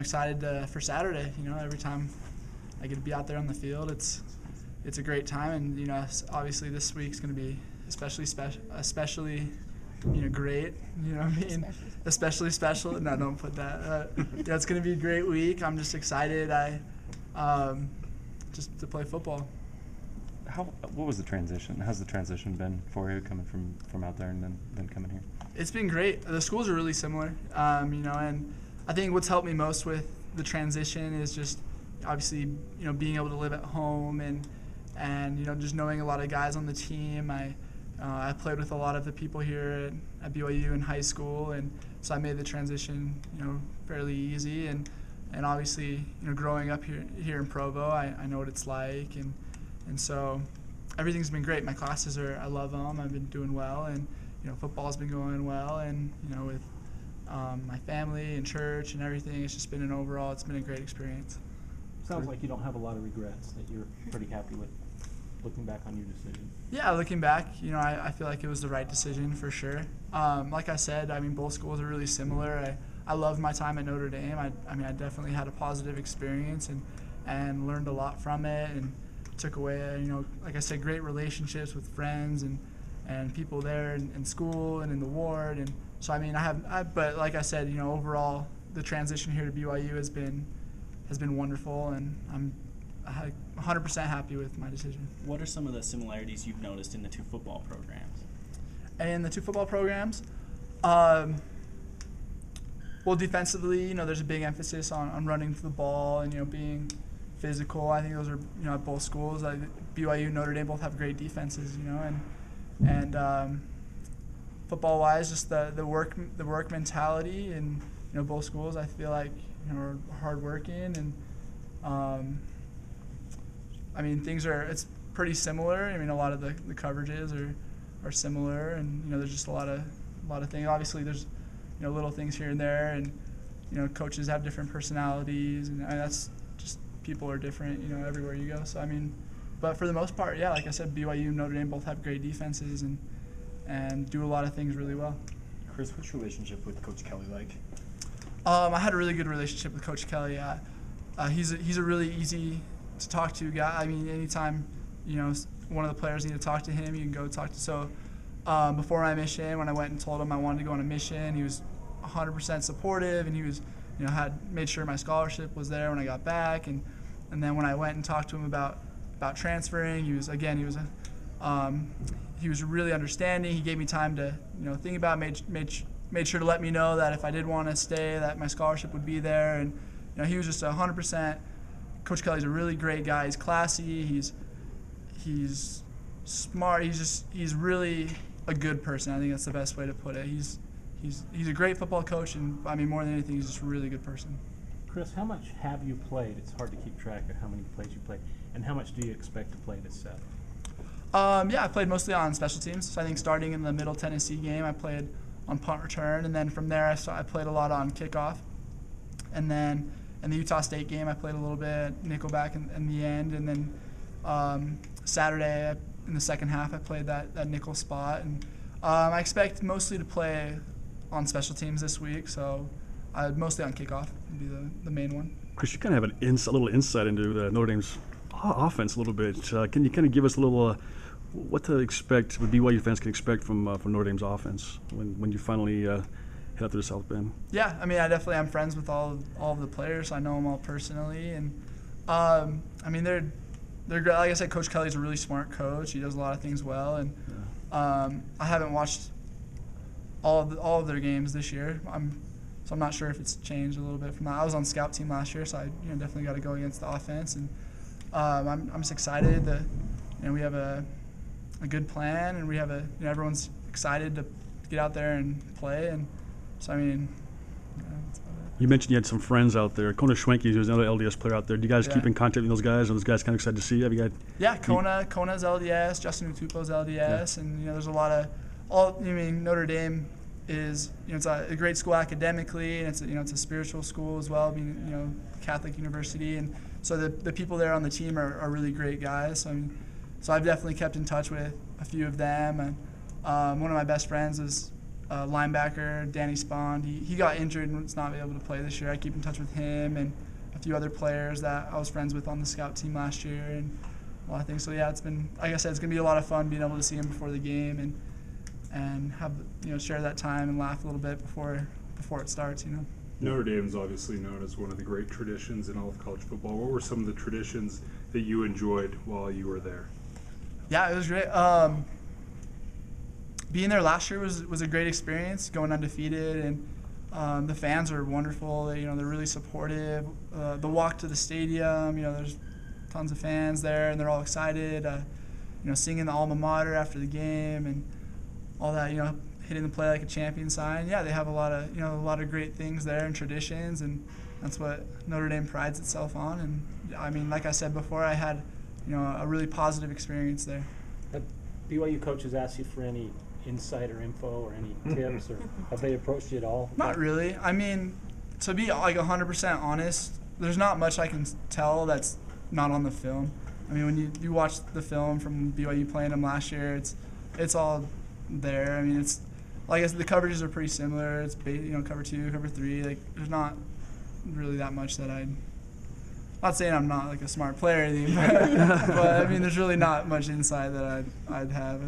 excited for Saturday. Every time I get to be out there on the field, it's a great time, and obviously this week's going to be especially great. You know what I mean? Especially special. No, don't put that. It's going to be a great week. I'm just excited. Just to play football. What was the transition? How's the transition been for you coming from out there and then coming here? It's been great. The schools are really similar, and I think what's helped me most with the transition is just obviously being able to live at home and just knowing a lot of guys on the team. I played with a lot of the people here at BYU in high school, and so I made the transition fairly easy. And obviously growing up here in Provo, I know what it's like, and so everything's been great. My classes I love them. I've been doing well, and football's been going well, and with my family and church and everything, it's just been it's been a great experience. Sounds like you don't have a lot of regrets, that you're pretty happy with looking back on your decision. Yeah, looking back, I feel like it was the right decision for sure. Like I said, both schools are really similar. I loved my time at Notre Dame. I definitely had a positive experience and learned a lot from it, and took away, like I said, great relationships with friends and people there in school and in the ward. And so, but like I said, overall, the transition here to BYU has been wonderful, and I'm 100% happy with my decision. What are some of the similarities you've noticed in the two football programs? In the two football programs, well, defensively, there's a big emphasis on running the ball and being physical. I think those are at both schools. BYU and Notre Dame both have great defenses, and football-wise, just the work mentality, and both schools I feel like are hardworking, and it's pretty similar. A lot of the coverages are similar, and there's just a lot of things. Obviously, there's little things here and there, and coaches have different personalities, and that's just, people are different everywhere you go. So but for the most part, yeah, like I said, BYU and Notre Dame both have great defenses and do a lot of things really well. Chris, what's your relationship with Coach Kelly like? I had a really good relationship with Coach Kelly. He's a really easy to talk to guy. Anytime one of the players need to talk to him, you can go talk to. So before my mission, when I went and told him I wanted to go on a mission, he was 100% supportive, and he was had made sure my scholarship was there when I got back, and then when I went and talked to him about transferring, he was really understanding. He gave me time to think about it, made sure to let me know that if I did want to stay, that my scholarship would be there. And he was just 100%. Coach Kelly's a really great guy. He's classy. He's smart. He's really a good person. I think that's the best way to put it. He's a great football coach, and more than anything, he's just a really good person. Chris, how much have you played? It's hard to keep track of how many plays you played, and how much do you expect to play this Saturday? I played mostly on special teams. So I think starting in the Middle Tennessee game, I played on punt return, and then from there I played a lot on kickoff. And then in the Utah State game, I played a little bit nickelback in the end, and then Saturday in the second half, I played that nickel spot. And I expect mostly to play on special teams this week, so mostly on kickoff would be the main one. Chris, you kind of have a little insight into the Notre Dame's offense a little bit. Can you kind of give us a little what to expect, what BYU fans can expect from Notre Dame's offense when you finally head out to the South Bend? Yeah, I definitely am friends with all of the players. I know them all personally, and they're great. Like I said, Coach Kelly's a really smart coach. He does a lot of things well, and I haven't watched all of their games this year. So I'm not sure if it's changed a little bit from that. I was on scout team last year, so I definitely got to go against the offense, and I'm just excited that we have a good plan, and we have everyone's excited to get out there and play, and so that's about it. You mentioned you had some friends out there. Kona Schwenke, who's another LDS player out there. Do you guys keep in contact with those guys? Are those guys kind of excited to see you? Kona's LDS, Justin Utupo's LDS, and there's a lot of Notre Dame is it's a great school academically, and it's a spiritual school as well, being Catholic university, and so the people there on the team are really great guys. So I've definitely kept in touch with a few of them, and one of my best friends is linebacker Danny Spond. He got injured and was not able to play this year. I keep in touch with him and a few other players that I was friends with on the scout team last year and a lot of things. So yeah, it's been, like I said, it's gonna be a lot of fun being able to see him before the game and have, share that time and laugh a little bit before it starts. Notre Dame's obviously known as one of the great traditions in all of college football. What were some of the traditions that you enjoyed while you were there? Yeah, it was great. Being there last year was a great experience, going undefeated, and the fans are wonderful. They're really supportive. The walk to the stadium, there's tons of fans there, and they're all excited. Singing the alma mater after the game and all that. Hitting the play like a champion sign. Yeah, they have a lot of great things there and traditions, and that's what Notre Dame prides itself on. And I mean, like I said before, I had a really positive experience there. Have BYU coaches asked you for any insider info or any tips, or have they approached you at all? Not really. I mean, to be like 100% honest, there's not much I can tell that's not on the film. I mean, when you watch the film from BYU playing them last year, it's all there. I mean, it's like I said, the coverages are pretty similar. It's cover 2, cover 3. Like, there's not really that much that not saying I'm not like a smart player or anything, but I mean, there's really not much insight that I'd have.